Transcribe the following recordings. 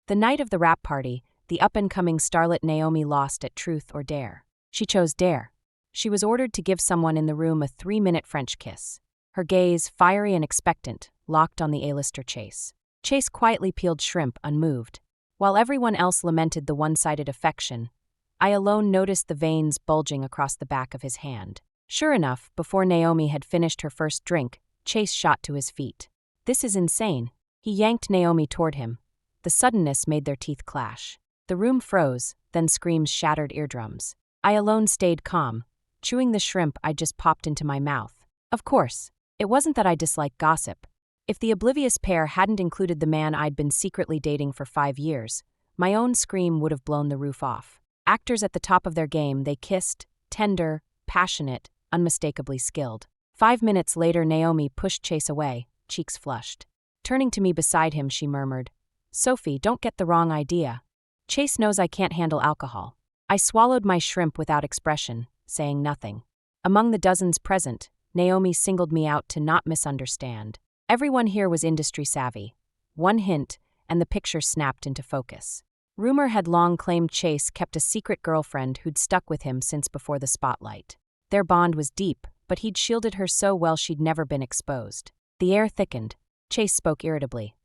The night of the wrap party, the up-and-coming starlet Naomi lost at Truth or Dare. She chose Dare. She was ordered to give someone in the room a 3-minute French kiss. Her gaze, fiery and expectant, locked on the A-lister Chase. Chase quietly peeled shrimp, unmoved. While everyone else lamented the one-sided affection, I alone noticed the veins bulging across the back of his hand. Sure enough, before Naomi had finished her first drink, Chase shot to his feet. This is insane. He yanked Naomi toward him. The suddenness made their teeth clash. The room froze, then screams shattered eardrums. I alone stayed calm, chewing the shrimp I'd just popped into my mouth. Of course, it wasn't that I disliked gossip. If the oblivious pair hadn't included the man I'd been secretly dating for 5 years, my own scream would have blown the roof off. Actors at the top of their game, they kissed, tender, passionate, unmistakably skilled. 5 minutes later, Naomi pushed Chase away, cheeks flushed. Turning to me beside him, she murmured, "Sophie, don't get the wrong idea. Chase knows I can't handle alcohol." I swallowed my shrimp without expression, saying nothing. Among the dozens present, Naomi singled me out to not misunderstand. Everyone here was industry savvy. One hint, and the picture snapped into focus. Rumor had long claimed Chase kept a secret girlfriend who'd stuck with him since before the spotlight. Their bond was deep, but he'd shielded her so well she'd never been exposed. The air thickened. Chase spoke irritably.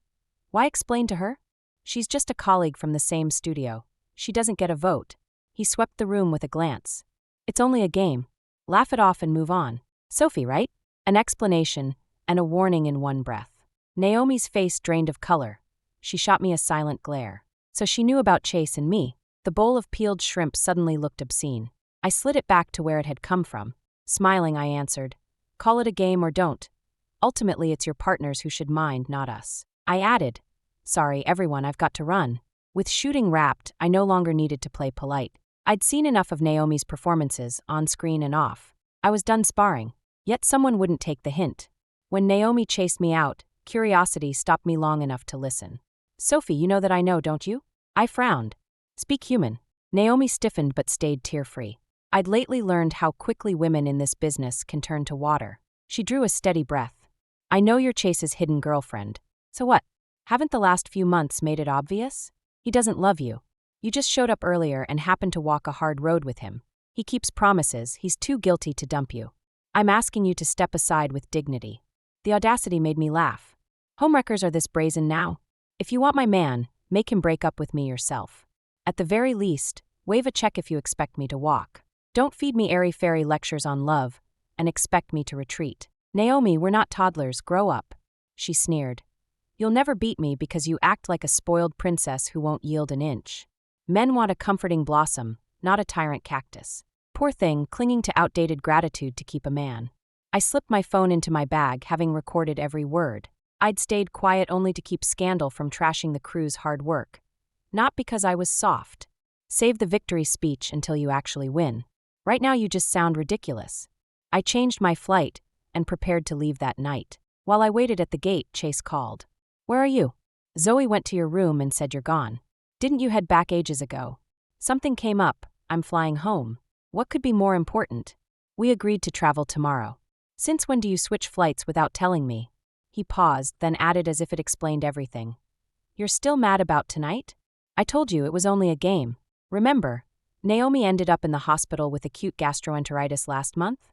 "Why explain to her? She's just a colleague from the same studio. She doesn't get a vote." He swept the room with a glance. "It's only a game. Laugh it off and move on. Sophie, right?" An explanation and a warning in one breath. Naomi's face drained of color. She shot me a silent glare. So she knew about Chase and me. The bowl of peeled shrimp suddenly looked obscene. I slid it back to where it had come from. Smiling, I answered, "Call it a game or don't. Ultimately, it's your partners who should mind, not us." I added, "Sorry, everyone, I've got to run." With shooting wrapped, I no longer needed to play polite. I'd seen enough of Naomi's performances, on screen and off. I was done sparring. Yet someone wouldn't take the hint. When Naomi chased me out, curiosity stopped me long enough to listen. "Sophie, you know that I know, don't you?" I frowned. "Speak human." Naomi stiffened but stayed tear-free. I'd lately learned how quickly women in this business can turn to water. She drew a steady breath. "I know you're Chase's hidden girlfriend. So what? Haven't the last few months made it obvious? He doesn't love you. You just showed up earlier and happened to walk a hard road with him. He keeps promises. He's too guilty to dump you. I'm asking you to step aside with dignity." The audacity made me laugh. Homewreckers are this brazen now. If you want my man, make him break up with me yourself. At the very least, wave a check if you expect me to walk. Don't feed me airy-fairy lectures on love and expect me to retreat. "Naomi, we're not toddlers, grow up." She sneered. "You'll never beat me because you act like a spoiled princess who won't yield an inch. Men want a comforting blossom, not a tyrant cactus. Poor thing, clinging to outdated gratitude to keep a man." I slipped my phone into my bag, having recorded every word. I'd stayed quiet only to keep scandal from trashing the crew's hard work. Not because I was soft. Save the victory speech until you actually win. Right now you just sound ridiculous. I changed my flight and prepared to leave that night. While I waited at the gate, Chase called. "Where are you?" "Zoe went to your room and said you're gone." "Didn't you head back ages ago?" "Something came up. I'm flying home." "What could be more important?" "We agreed to travel tomorrow." "Since when do you switch flights without telling me?" He paused, then added as if it explained everything. "You're still mad about tonight? I told you it was only a game. Remember, Naomi ended up in the hospital with acute gastroenteritis last month?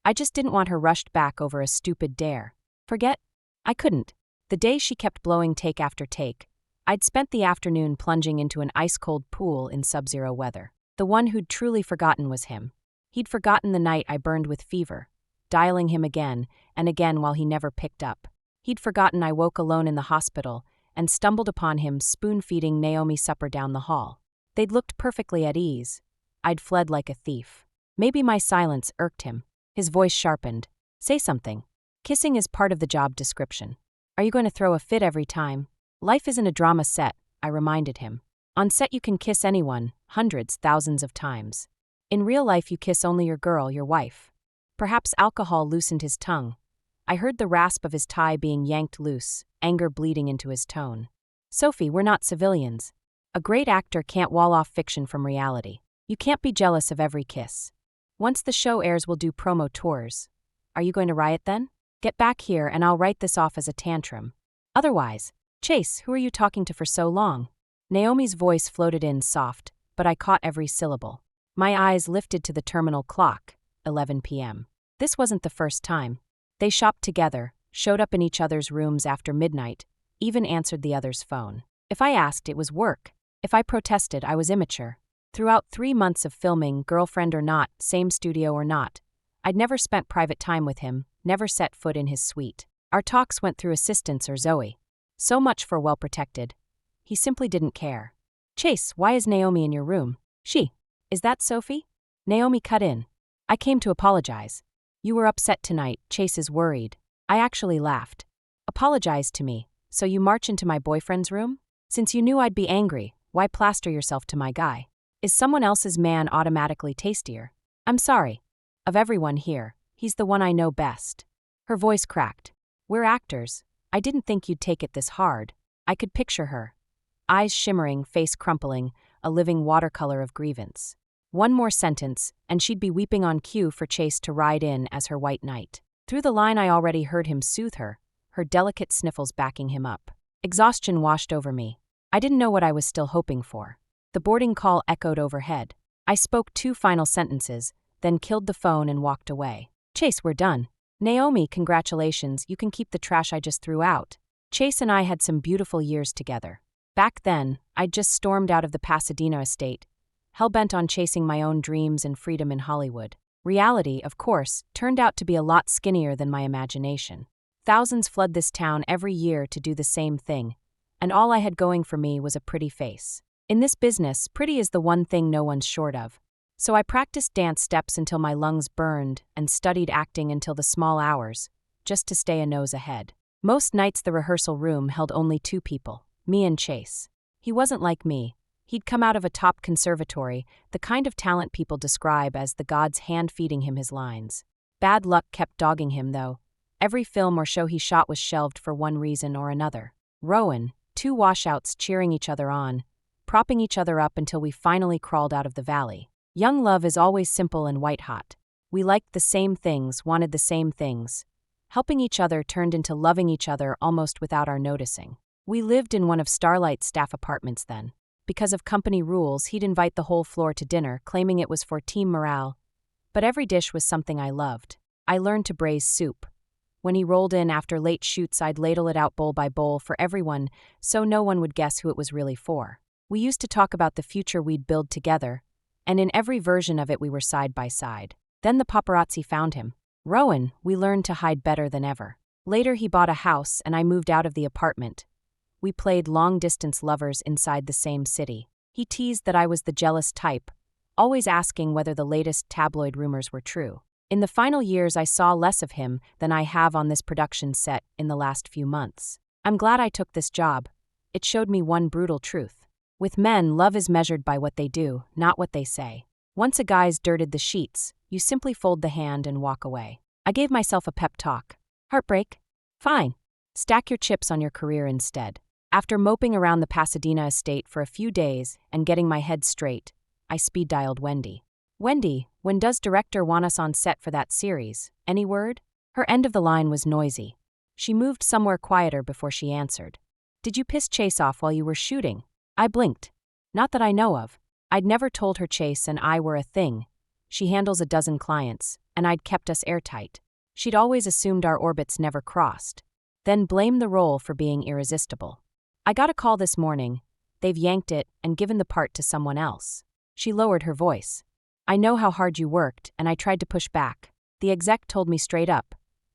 I just didn't want her rushed back over a stupid dare. Forget? I couldn't. The day she kept blowing take after take, I'd spent the afternoon plunging into an ice-cold pool in sub-zero weather. The one who'd truly forgotten was him. He'd forgotten the night I burned with fever, dialing him again and again while he never picked up. He'd forgotten I woke alone in the hospital and stumbled upon him spoon-feeding Naomi supper down the hall. They'd looked perfectly at ease. I'd fled like a thief. Maybe my silence irked him. His voice sharpened. "Say something. Kissing is part of the job description. Are you going to throw a fit every time?" "Life isn't a drama set," I reminded him. "On set you can kiss anyone, hundreds, thousands of times. In real life you kiss only your girl, your wife." Perhaps alcohol loosened his tongue. I heard the rasp of his tie being yanked loose, anger bleeding into his tone. "Sophie, we're not civilians. A great actor can't wall off fiction from reality. You can't be jealous of every kiss. Once the show airs, we'll do promo tours. Are you going to riot then? Get back here and I'll write this off as a tantrum. Otherwise, Chase, who are you talking to for so long?" Naomi's voice floated in soft, but I caught every syllable. My eyes lifted to the terminal clock, 11 p.m. This wasn't the first time. They shopped together, showed up in each other's rooms after midnight, even answered the other's phone. If I asked, it was work. If I protested, I was immature. Throughout 3 months of filming, girlfriend or not, same studio or not, I'd never spent private time with him, never set foot in his suite. Our talks went through assistants or Zoe. So much for well-protected. He simply didn't care. Chase, why is Naomi in your room? Is that Sophie? Naomi cut in. I came to apologize. You were upset tonight, Chase is worried. I actually laughed. Apologize to me, so you march into my boyfriend's room? Since you knew I'd be angry, why plaster yourself to my guy? Is someone else's man automatically tastier? I'm sorry. Of everyone here, he's the one I know best. Her voice cracked. We're actors. I didn't think you'd take it this hard. I could picture her. Eyes shimmering, face crumpling, a living watercolor of grievance. One more sentence, and she'd be weeping on cue for Chase to ride in as her white knight. Through the line I already heard him soothe her, her delicate sniffles backing him up. Exhaustion washed over me. I didn't know what I was still hoping for. The boarding call echoed overhead. I spoke 2 final sentences, then killed the phone and walked away. Chase, we're done. Naomi, congratulations, you can keep the trash I just threw out. Chase and I had some beautiful years together. Back then, I'd just stormed out of the Pasadena estate, hell-bent on chasing my own dreams and freedom in Hollywood. Reality, of course, turned out to be a lot skinnier than my imagination. Thousands flood this town every year to do the same thing, and all I had going for me was a pretty face. In this business, pretty is the one thing no one's short of. So I practiced dance steps until my lungs burned and studied acting until the small hours, just to stay a nose ahead. Most nights the rehearsal room held only 2 people, me and Chase. He wasn't like me. He'd come out of a top conservatory, the kind of talent people describe as the gods hand-feeding him his lines. Bad luck kept dogging him, though. Every film or show he shot was shelved for one reason or another. Rowan, 2 washouts cheering each other on, propping each other up until we finally crawled out of the valley. Young love is always simple and white-hot. We liked the same things, wanted the same things. Helping each other turned into loving each other almost without our noticing. We lived in one of Starlight's staff apartments then. Because of company rules, he'd invite the whole floor to dinner, claiming it was for team morale. But every dish was something I loved. I learned to braise soup. When he rolled in after late shoots, I'd ladle it out bowl by bowl for everyone, so no one would guess who it was really for. We used to talk about the future we'd build together, and in every version of it we were side by side. Then the paparazzi found him. Rowan, we learned to hide better than ever. Later he bought a house and I moved out of the apartment. We played long-distance lovers inside the same city. He teased that I was the jealous type, always asking whether the latest tabloid rumors were true. In the final years I saw less of him than I have on this production set in the last few months. I'm glad I took this job. It showed me one brutal truth. With men, love is measured by what they do, not what they say. Once a guy's dirted the sheets, you simply fold the hand and walk away. I gave myself a pep talk. Heartbreak? Fine. Stack your chips on your career instead. After moping around the Pasadena estate for a few days and getting my head straight, I speed-dialed Wendy. Wendy, when does director want us on set for that series? Any word? Her end of the line was noisy. She moved somewhere quieter before she answered. Did you piss Chase off while you were shooting? I blinked. Not that I know of. I'd never told her Chase and I were a thing. She handles a dozen clients, and I'd kept us airtight. She'd always assumed our orbits never crossed. Then blamed the role for being irresistible. I got a call this morning. They've yanked it and given the part to someone else. She lowered her voice. I know how hard you worked, and I tried to push back. The exec told me straight up.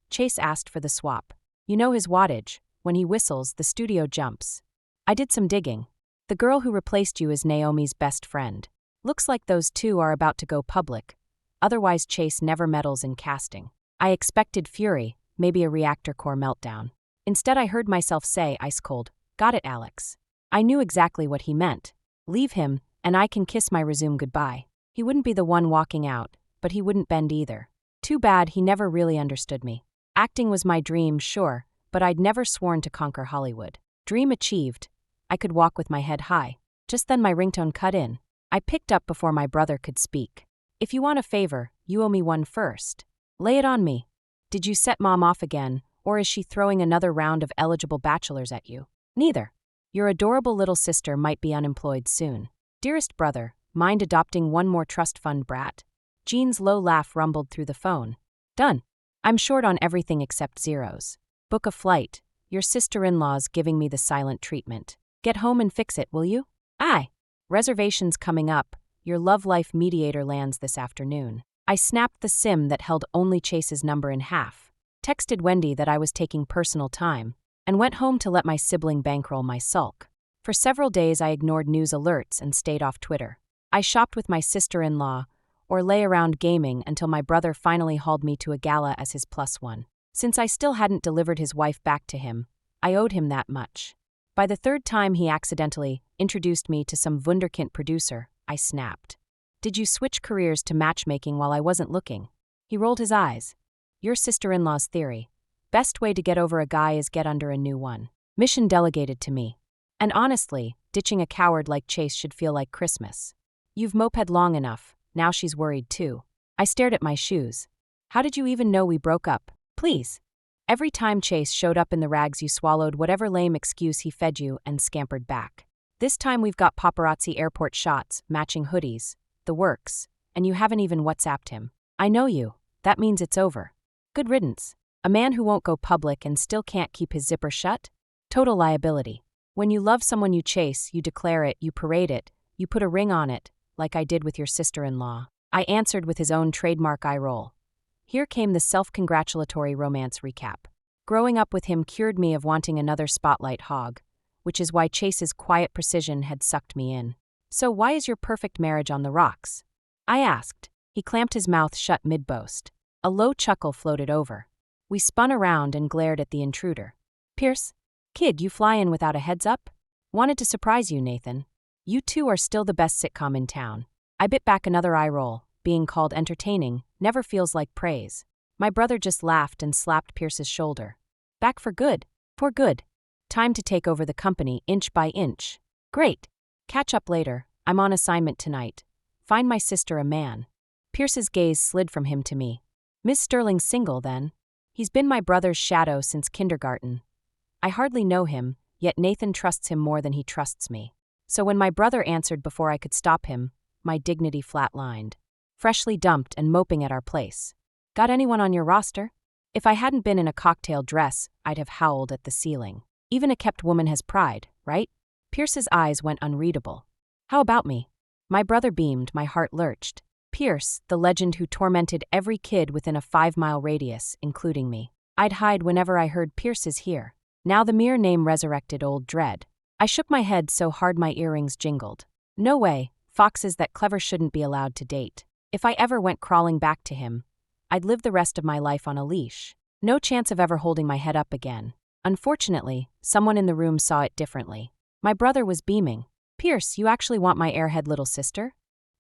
Chase asked for the swap. You know his wattage. When he whistles, the studio jumps. I did some digging. The girl who replaced you is Naomi's best friend. Looks like those 2 are about to go public. Otherwise Chase never meddles in casting. I expected fury, maybe a reactor core meltdown. Instead I heard myself say, ice cold, got it, Alex. I knew exactly what he meant. Leave him, and I can kiss my resume goodbye. He wouldn't be the one walking out, but he wouldn't bend either. Too bad he never really understood me. Acting was my dream, sure, but I'd never sworn to conquer Hollywood. Dream achieved. I could walk with my head high. Just then my ringtone cut in. I picked up before my brother could speak. If you want a favor, you owe me one first. Lay it on me. Did you set Mom off again, or is she throwing another round of eligible bachelors at you? Neither. Your adorable little sister might be unemployed soon. Dearest brother, mind adopting one more trust fund brat? Jean's low laugh rumbled through the phone. Done. I'm short on everything except zeros. Book a flight. Your sister-in-law's giving me the silent treatment. Get home and fix it, will you? Aye. Reservations coming up. Your love life mediator lands this afternoon. I snapped the SIM that held only Chase's number in half, texted Wendy that I was taking personal time, and went home to let my sibling bankroll my sulk. For several days I ignored news alerts and stayed off Twitter. I shopped with my sister-in-law, or lay around gaming until my brother finally hauled me to a gala as his plus one. Since I still hadn't delivered his wife back to him, I owed him that much. By the third time he accidentally introduced me to some wunderkind producer, I snapped. Did you switch careers to matchmaking while I wasn't looking? He rolled his eyes. Your sister-in-law's theory. Best way to get over a guy is get under a new one. Mission delegated to me. And honestly, ditching a coward like Chase should feel like Christmas. You've moped long enough, now she's worried too. I stared at my shoes. How did you even know we broke up? Please. Every time Chase showed up in the rags, you swallowed whatever lame excuse he fed you and scampered back. This time we've got paparazzi airport shots, matching hoodies, the works, and you haven't even WhatsApped him. I know you. That means it's over. Good riddance. A man who won't go public and still can't keep his zipper shut? Total liability. When you love someone you chase, you declare it, you parade it, you put a ring on it, like I did with your sister-in-law. I answered with his own trademark eye roll. Here came the self-congratulatory romance recap. Growing up with him cured me of wanting another spotlight hog, which is why Chase's quiet precision had sucked me in. So why is your perfect marriage on the rocks? I asked. He clamped his mouth shut mid-boast. A low chuckle floated over. We spun around and glared at the intruder. Pierce? Kid, you fly in without a heads up? Wanted to surprise you, Nathan. You two are still the best sitcom in town. I bit back another eye roll. Being called entertaining never feels like praise. My brother just laughed and slapped Pierce's shoulder. Back for good. For good. Time to take over the company inch by inch. Great. Catch up later. I'm on assignment tonight. Find my sister a man. Pierce's gaze slid from him to me. Miss Sterling's single, then? He's been my brother's shadow since kindergarten. I hardly know him, yet Nathan trusts him more than he trusts me. So when my brother answered before I could stop him, my dignity flatlined. Freshly dumped and moping at our place. Got anyone on your roster? If I hadn't been in a cocktail dress, I'd have howled at the ceiling. Even a kept woman has pride, right? Pierce's eyes went unreadable. How about me? My brother beamed, my heart lurched. Pierce, the legend who tormented every kid within a 5-mile radius, including me. I'd hide whenever I heard Pierce is here. Now the mere name resurrected old dread. I shook my head so hard my earrings jingled. No way, foxes that clever shouldn't be allowed to date. If I ever went crawling back to him, I'd live the rest of my life on a leash. No chance of ever holding my head up again. Unfortunately, someone in the room saw it differently. My brother was beaming. Pierce, you actually want my airhead little sister?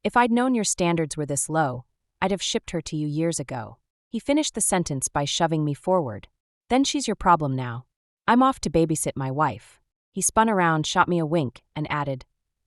If I'd known your standards were this low, I'd have shipped her to you years ago. He finished the sentence by shoving me forward. Then she's your problem now. I'm off to babysit my wife. He spun around, shot me a wink, and added,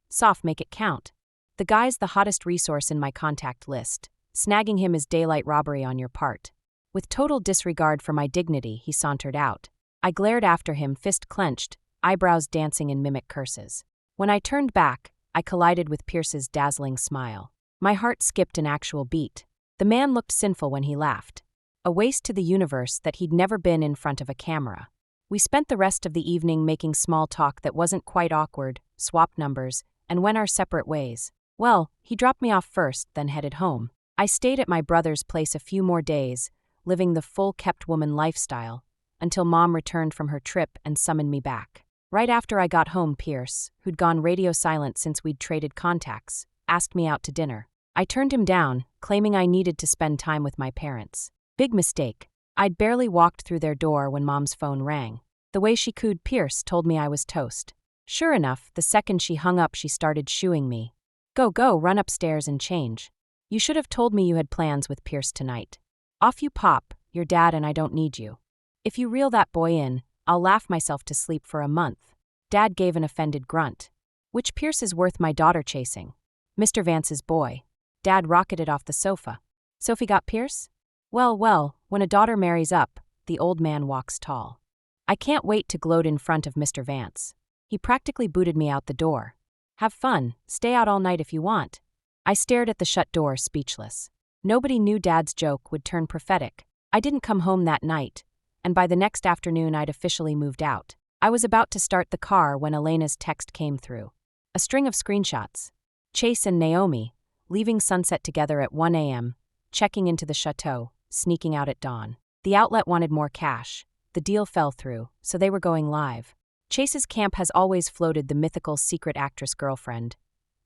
Soft, make it count. The guy's the hottest resource in my contact list. Snagging him is daylight robbery on your part. With total disregard for my dignity, he sauntered out. I glared after him, fist clenched, eyebrows dancing in mimic curses. When I turned back, I collided with Pierce's dazzling smile. My heart skipped an actual beat. The man looked sinful when he laughed. A waste to the universe that he'd never been in front of a camera. We spent the rest of the evening making small talk that wasn't quite awkward, swapped numbers, and went our separate ways. Well, he dropped me off first, then headed home. I stayed at my brother's place a few more days, living the full kept woman lifestyle, until Mom returned from her trip and summoned me back. Right after I got home, Pierce, who'd gone radio silent since we'd traded contacts, asked me out to dinner. I turned him down, claiming I needed to spend time with my parents. Big mistake. I'd barely walked through their door when Mom's phone rang. The way she cooed Pierce told me I was toast. Sure enough, the second she hung up, she started shooing me. Go, run upstairs and change. You should have told me you had plans with Pierce tonight. Off you pop, your dad and I don't need you. If you reel that boy in, I'll laugh myself to sleep for a month. Dad gave an offended grunt. Which Pierce is worth my daughter chasing? Mr. Vance's boy. Dad rocketed off the sofa. Sophie got Pierce? Well, when a daughter marries up, the old man walks tall. I can't wait to gloat in front of Mr. Vance. He practically booted me out the door. Have fun, stay out all night if you want. I stared at the shut door, speechless. Nobody knew Dad's joke would turn prophetic. I didn't come home that night, and by the next afternoon I'd officially moved out. I was about to start the car when Elena's text came through. A string of screenshots. Chase and Naomi, leaving Sunset together at 1 a.m., checking into the chateau, sneaking out at dawn. The outlet wanted more cash. The deal fell through, so they were going live. Chase's camp has always floated the mythical secret actress girlfriend,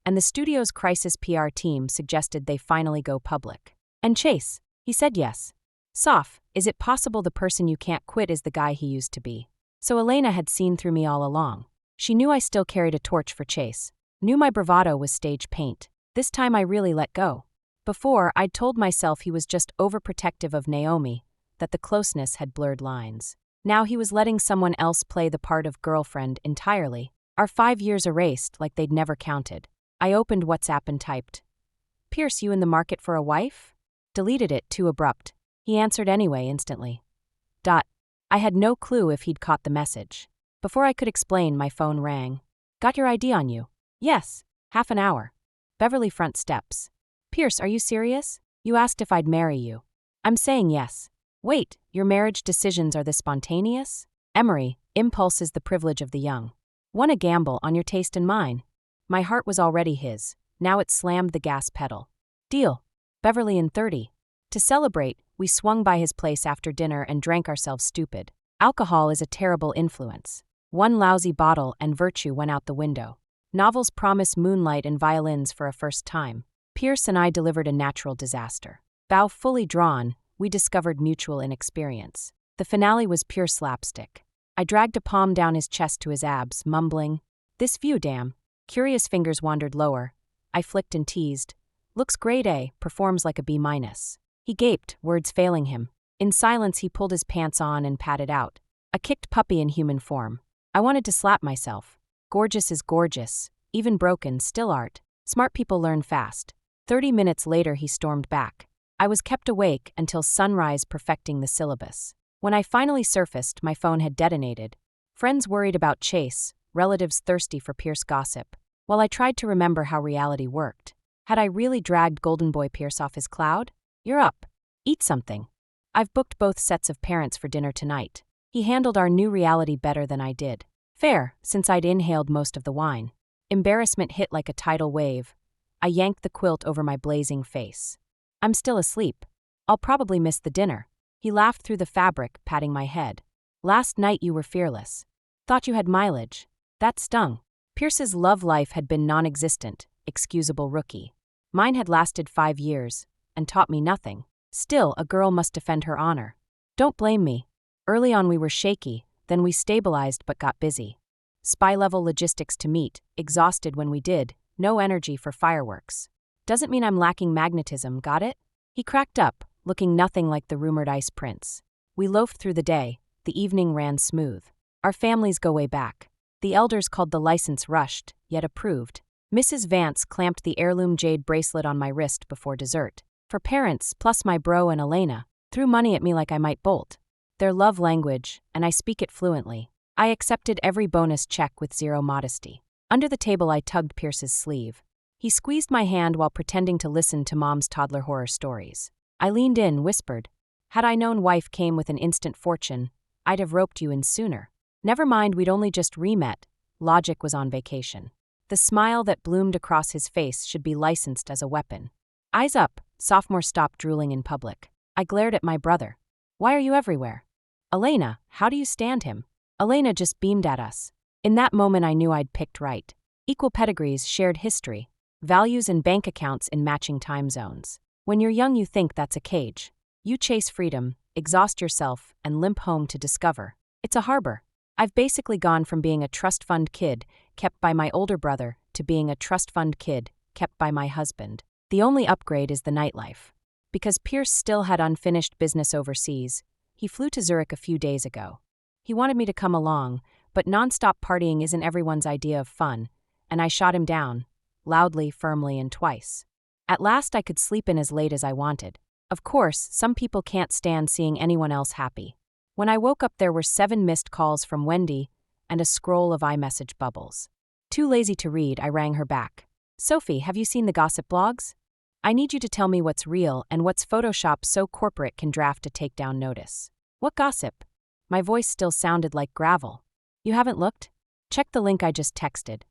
and the studio's crisis PR team suggested they finally go public. And Chase, he said yes. Soph, is it possible the person you can't quit is the guy he used to be? So Elena had seen through me all along. She knew I still carried a torch for Chase, knew my bravado was stage paint. This time I really let go. Before, I'd told myself he was just overprotective of Naomi, that the closeness had blurred lines. Now he was letting someone else play the part of girlfriend entirely. Our 5 years erased like they'd never counted. I opened WhatsApp and typed, "Pierce, you in the market for a wife?" Deleted it, too abrupt. He answered anyway instantly. I had no clue if he'd caught the message. Before I could explain, my phone rang. "Got your ID on you?" "Yes. Half an hour. Beverly front steps." "Pierce, are you serious? You asked if I'd marry you." "I'm saying yes." "Wait, your marriage decisions are this spontaneous?" "Emery, impulse is the privilege of the young." "Wanna gamble on your taste and mine?" My heart was already his. Now it slammed the gas pedal. "Deal." Beverly in 30. To celebrate, we swung by his place after dinner and drank ourselves stupid. Alcohol is a terrible influence. One lousy bottle and virtue went out the window. Novels promise moonlight and violins for a first time. Pierce and I delivered a natural disaster. Bow fully drawn, we discovered mutual inexperience. The finale was pure slapstick. I dragged a palm down his chest to his abs, mumbling, "This view, damn." Curious fingers wandered lower. I flicked and teased, "Looks grade A, performs like a B-." He gaped, words failing him. In silence he pulled his pants on and patted out. A kicked puppy in human form. I wanted to slap myself. Gorgeous is gorgeous. Even broken, still art. Smart people learn fast. 30 minutes later he stormed back. I was kept awake until sunrise perfecting the syllabus. When I finally surfaced, my phone had detonated. Friends worried about Chase, relatives thirsty for Pierce gossip. While I tried to remember how reality worked. Had I really dragged Golden Boy Pierce off his cloud? "You're up. Eat something." "I've booked both sets of parents for dinner tonight." He handled our new reality better than I did. Fair, since I'd inhaled most of the wine. Embarrassment hit like a tidal wave. I yanked the quilt over my blazing face. "I'm still asleep. I'll probably miss the dinner." He laughed through the fabric, patting my head. "Last night you were fearless. Thought you had mileage." That stung. Pierce's love life had been non-existent, excusable rookie. Mine had lasted 5 years, and taught me nothing. Still, a girl must defend her honor. Don't blame me. Early on we were shaky, then we stabilized but got busy. Spy-level logistics to meet, exhausted when we did, no energy for fireworks. "Doesn't mean I'm lacking magnetism, got it?" He cracked up, looking nothing like the rumored ice prince. We loafed through the day, the evening ran smooth. Our families go way back. The elders called the license rushed, yet approved. Mrs. Vance clamped the heirloom jade bracelet on my wrist before dessert. For parents, plus my bro and Elena, threw money at me like I might bolt. Their love language, and I speak it fluently. I accepted every bonus check with zero modesty. Under the table I tugged Pierce's sleeve. He squeezed my hand while pretending to listen to Mom's toddler horror stories. I leaned in, whispered, "Had I known wife came with an instant fortune, I'd have roped you in sooner." Never mind, we'd only just re-met. Logic was on vacation. The smile that bloomed across his face should be licensed as a weapon. Eyes up, sophomore stopped drooling in public. I glared at my brother. "Why are you everywhere?" "Elena, how do you stand him?" Elena just beamed at us. In that moment I knew I'd picked right. Equal pedigrees, shared history, values and bank accounts in matching time zones. When you're young you think that's a cage. You chase freedom, exhaust yourself, and limp home to discover it's a harbor. I've basically gone from being a trust fund kid, kept by my older brother, to being a trust fund kid, kept by my husband. The only upgrade is the nightlife. Because Pierce still had unfinished business overseas, he flew to Zurich a few days ago. He wanted me to come along, but non-stop partying isn't everyone's idea of fun, and I shot him down, loudly, firmly, and twice. At last I could sleep in as late as I wanted. Of course, some people can't stand seeing anyone else happy. When I woke up there were 7 missed calls from Wendy, and a scroll of iMessage bubbles. Too lazy to read, I rang her back. Sophie, have you seen the gossip blogs? I need you to tell me what's real and what's Photoshopped so corporate can draft a takedown notice. What gossip? My voice still sounded like gravel. You haven't looked? Check the link I just texted.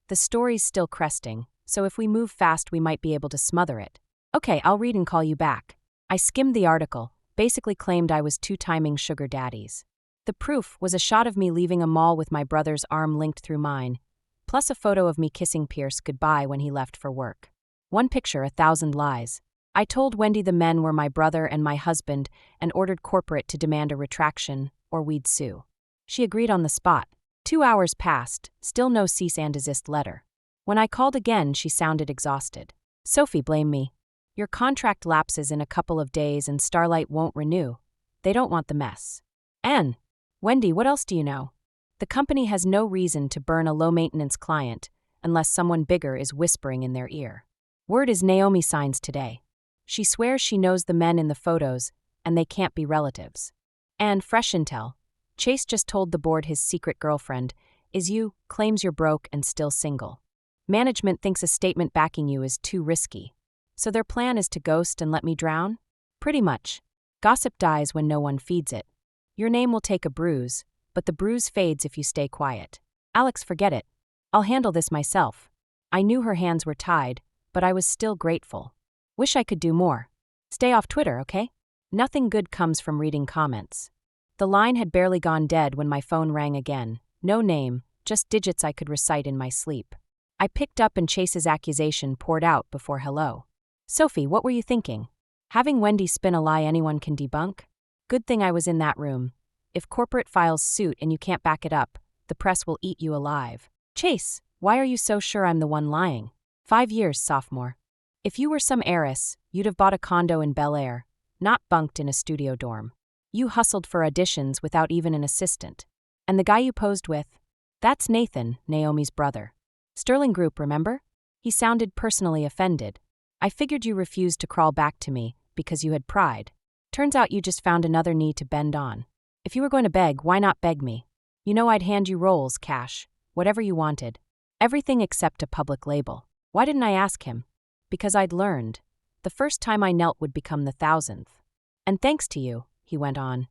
The story's still cresting, so if we move fast we might be able to smother it. Okay, I'll read and call you back. I skimmed the article, basically claimed I was two-timing sugar daddies. The proof was a shot of me leaving a mall with my brother's arm linked through mine, plus a photo of me kissing Pierce goodbye when he left for work. One picture, 1,000 lies. I told Wendy the men were my brother and my husband and ordered corporate to demand a retraction, or we'd sue. She agreed on the spot. 2 hours passed, still no cease and desist letter. When I called again, she sounded exhausted. Sophie, blame me. Your contract lapses in a couple of days and Starlight won't renew. They don't want the mess. Anne. Wendy, what else do you know? The company has no reason to burn a low-maintenance client unless someone bigger is whispering in their ear. Word is Naomi signs today. She swears she knows the men in the photos, and they can't be relatives. And fresh intel. Chase just told the board his secret girlfriend is you, claims you're broke and still single. Management thinks a statement backing you is too risky. So their plan is to ghost and let me drown? Pretty much. Gossip dies when no one feeds it. Your name will take a bruise, but the bruise fades if you stay quiet. Alex, forget it. I'll handle this myself. I knew her hands were tied, but I was still grateful. Wish I could do more. Stay off Twitter, okay? Nothing good comes from reading comments. The line had barely gone dead when my phone rang again. No name, just digits I could recite in my sleep. I picked up and Chase's accusation poured out before hello. Sophie, what were you thinking? Having Wendy spin a lie anyone can debunk? Good thing I was in that room. If corporate files suit and you can't back it up, the press will eat you alive. Chase, why are you so sure I'm the one lying? 5 years, sophomore. If you were some heiress, you'd have bought a condo in Bel Air, not bunked in a studio dorm. You hustled for auditions without even an assistant. And the guy you posed with? That's Nathan, Naomi's brother. Sterling Group, remember? He sounded personally offended. I figured you refused to crawl back to me because you had pride. Turns out you just found another knee to bend on. If you were going to beg, why not beg me? You know I'd hand you roles, cash, whatever you wanted. Everything except a public label. Why didn't I ask him? Because I'd learned. The first time I knelt would become the 1,000th. And thanks to you, he went on.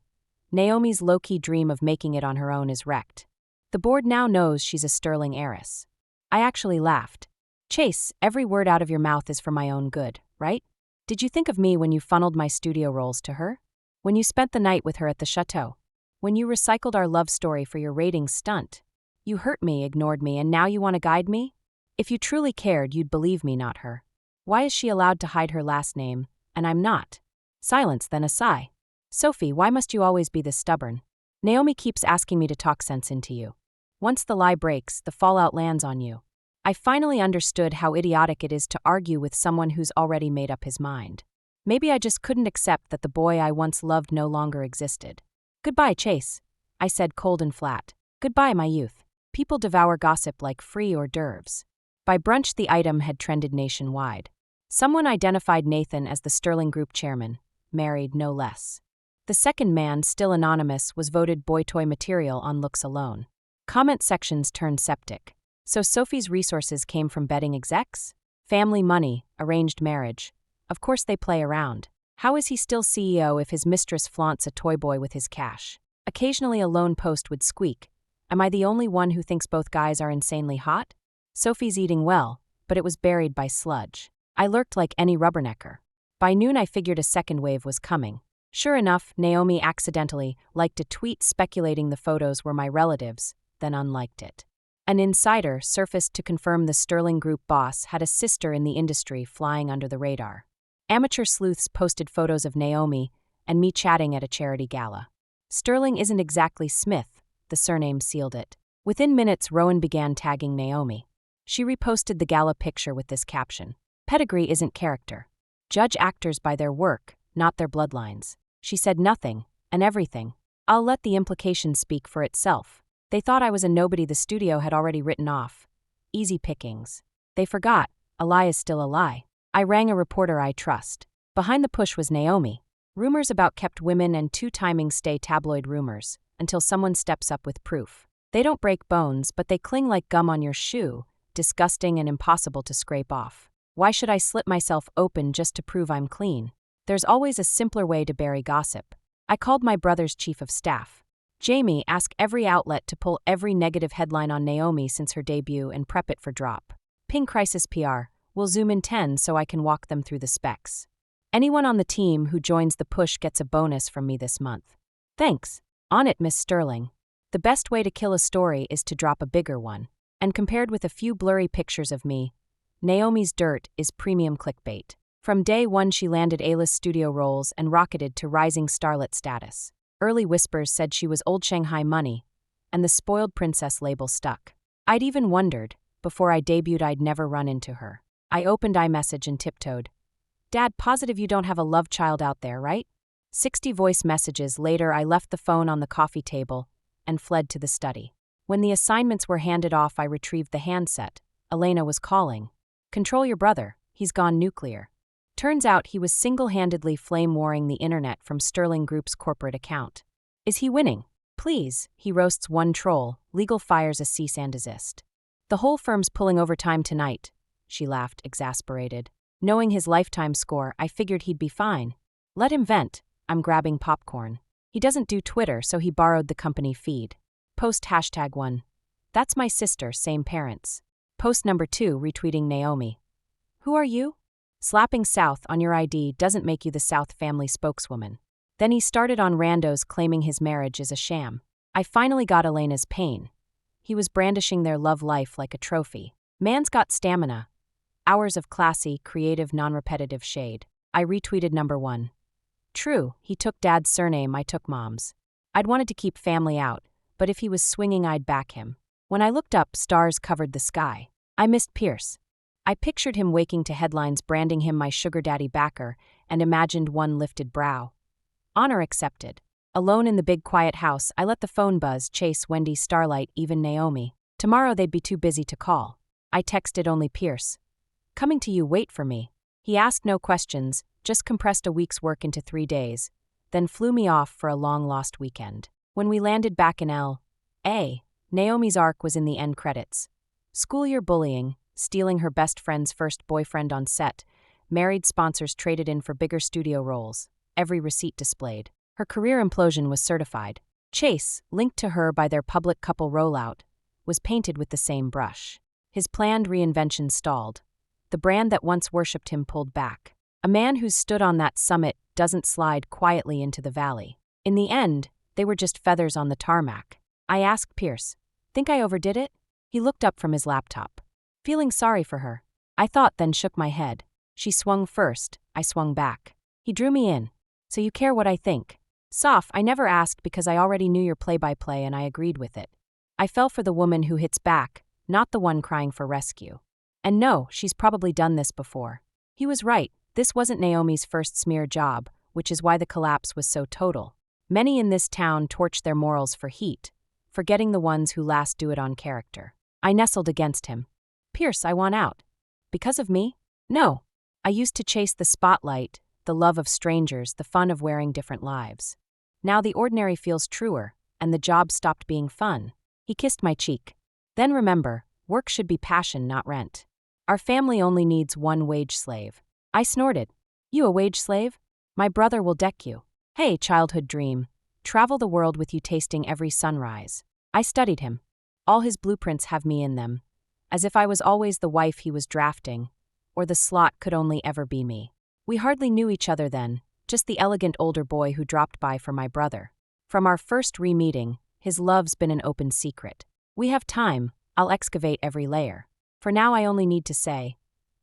Naomi's low-key dream of making it on her own is wrecked. The board now knows she's a sterling heiress. I actually laughed. Chase, every word out of your mouth is for my own good, right? Did you think of me when you funneled my studio roles to her? When you spent the night with her at the chateau? When you recycled our love story for your ratings stunt? You hurt me, ignored me, and now you want to guide me? If you truly cared, you'd believe me, not her. Why is she allowed to hide her last name, and I'm not? Silence, then a sigh. Sophie, why must you always be this stubborn? Naomi keeps asking me to talk sense into you. Once the lie breaks, the fallout lands on you. I finally understood how idiotic it is to argue with someone who's already made up his mind. Maybe I just couldn't accept that the boy I once loved no longer existed. Goodbye, Chase, I said cold and flat. Goodbye, my youth. People devour gossip like free hors d'oeuvres. By brunch, the item had trended nationwide. Someone identified Nathan as the Sterling Group chairman, married no less. The second man, still anonymous, was voted boy-toy material on looks alone. Comment sections turned septic. So Sophie's resources came from betting execs? Family money, arranged marriage. Of course they play around. How is he still CEO if his mistress flaunts a toy boy with his cash? Occasionally a lone post would squeak. Am I the only one who thinks both guys are insanely hot? Sophie's eating well, but it was buried by sludge. I lurked like any rubbernecker. By noon I figured a second wave was coming. Sure enough, Naomi accidentally liked a tweet speculating the photos were my relatives, then unliked it. An insider surfaced to confirm the Sterling Group boss had a sister in the industry flying under the radar. Amateur sleuths posted photos of Naomi and me chatting at a charity gala. Sterling isn't exactly Smith, the surname sealed it. Within minutes, Rowan began tagging Naomi. She reposted the gala picture with this caption: "Pedigree isn't character. Judge actors by their work, not their bloodlines." She said nothing, and everything. I'll let the implication speak for itself. They thought I was a nobody the studio had already written off. Easy pickings. They forgot, a lie is still a lie. I rang a reporter I trust. Behind the push was Naomi. Rumors about kept women and two-timing stay tabloid rumors, until someone steps up with proof. They don't break bones, but they cling like gum on your shoe, disgusting and impossible to scrape off. Why should I slit myself open just to prove I'm clean? There's always a simpler way to bury gossip. I called my brother's chief of staff. Jamie, ask every outlet to pull every negative headline on Naomi since her debut and prep it for drop. Ping Crisis PR. We'll zoom in 10 so I can walk them through the specs. Anyone on the team who joins the push gets a bonus from me this month. Thanks. On it, Miss Sterling. The best way to kill a story is to drop a bigger one. And compared with a few blurry pictures of me, Naomi's dirt is premium clickbait. From day one she landed A-list studio roles and rocketed to rising starlet status. Early whispers said she was old Shanghai money, and the spoiled princess label stuck. I'd even wondered, before I debuted, I'd never run into her. I opened iMessage and tiptoed. Dad, positive you don't have a love child out there, right? 60 voice messages later, I left the phone on the coffee table and fled to the study. When the assignments were handed off, I retrieved the handset. Elena was calling. Control your brother, he's gone nuclear. Turns out he was single-handedly flame-warring the internet from Sterling Group's corporate account. Is he winning? Please, he roasts one troll, legal fires a cease and desist. The whole firm's pulling overtime tonight, she laughed, exasperated. Knowing his lifetime score, I figured he'd be fine. Let him vent, I'm grabbing popcorn. He doesn't do Twitter, so he borrowed the company feed. Post #1. That's my sister, same parents. Post number 2, retweeting Naomi. Who are you? Slapping South on your ID doesn't make you the South family spokeswoman. Then he started on randos claiming his marriage is a sham. I finally got Elena's pain. He was brandishing their love life like a trophy. Man's got stamina. Hours of classy, creative, non-repetitive shade. I retweeted number 1. True, he took Dad's surname, I took Mom's. I'd wanted to keep family out, but if he was swinging, I'd back him. When I looked up, stars covered the sky. I missed Pierce. I pictured him waking to headlines branding him my sugar daddy backer and imagined one lifted brow. Honor accepted. Alone in the big quiet house, I let the phone buzz, Chase, Wendy, Starlight, even Naomi. Tomorrow they'd be too busy to call. I texted only Pierce. Coming to you, wait for me. He asked no questions, just compressed a week's work into 3 days, then flew me off for a long-lost weekend. When we landed back in L.A., Naomi's arc was in the end credits. School year bullying, stealing her best friend's first boyfriend on set, married sponsors traded in for bigger studio roles, every receipt displayed. Her career implosion was certified. Chase, linked to her by their public couple rollout, was painted with the same brush. His planned reinvention stalled. The brand that once worshipped him pulled back. A man who stood on that summit doesn't slide quietly into the valley. In the end, they were just feathers on the tarmac. I asked Pierce, think I overdid it? He looked up from his laptop. Feeling sorry for her. I thought, then shook my head. She swung first, I swung back. He drew me in. So you care what I think? Soph, I never asked because I already knew your play-by-play and I agreed with it. I fell for the woman who hits back, not the one crying for rescue. And no, she's probably done this before. He was right, this wasn't Naomi's first smear job, which is why the collapse was so total. Many in this town torch their morals for heat, forgetting the ones who last do it on character. I nestled against him. Pierce, I want out. Because of me? No. I used to chase the spotlight, the love of strangers, the fun of wearing different lives. Now the ordinary feels truer, and the job stopped being fun. He kissed my cheek. Then remember, work should be passion, not rent. Our family only needs one wage slave. I snorted. You a wage slave? My brother will deck you. Hey, childhood dream. Travel the world with you tasting every sunrise. I studied him. All his blueprints have me in them. As if I was always the wife he was drafting, or the slot could only ever be me. We hardly knew each other then, just the elegant older boy who dropped by for my brother. From our first re-meeting, his love's been an open secret. We have time, I'll excavate every layer. For now I only need to say,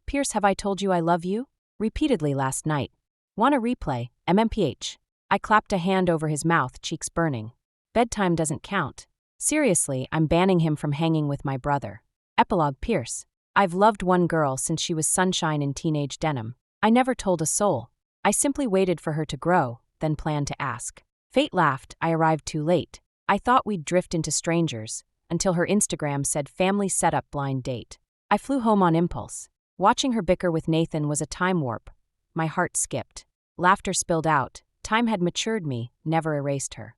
Pierce, have I told you I love you? Repeatedly last night. Want a replay, MMPH. I clapped a hand over his mouth, cheeks burning. Bedtime doesn't count. Seriously, I'm banning him from hanging with my brother. Epilogue Pierce. I've loved one girl since she was sunshine in teenage denim. I never told a soul. I simply waited for her to grow, then planned to ask. Fate laughed, I arrived too late. I thought we'd drift into strangers, until her Instagram said family setup blind date. I flew home on impulse. Watching her bicker with Nathan was a time warp. My heart skipped. Laughter spilled out. Time had matured me, never erased her.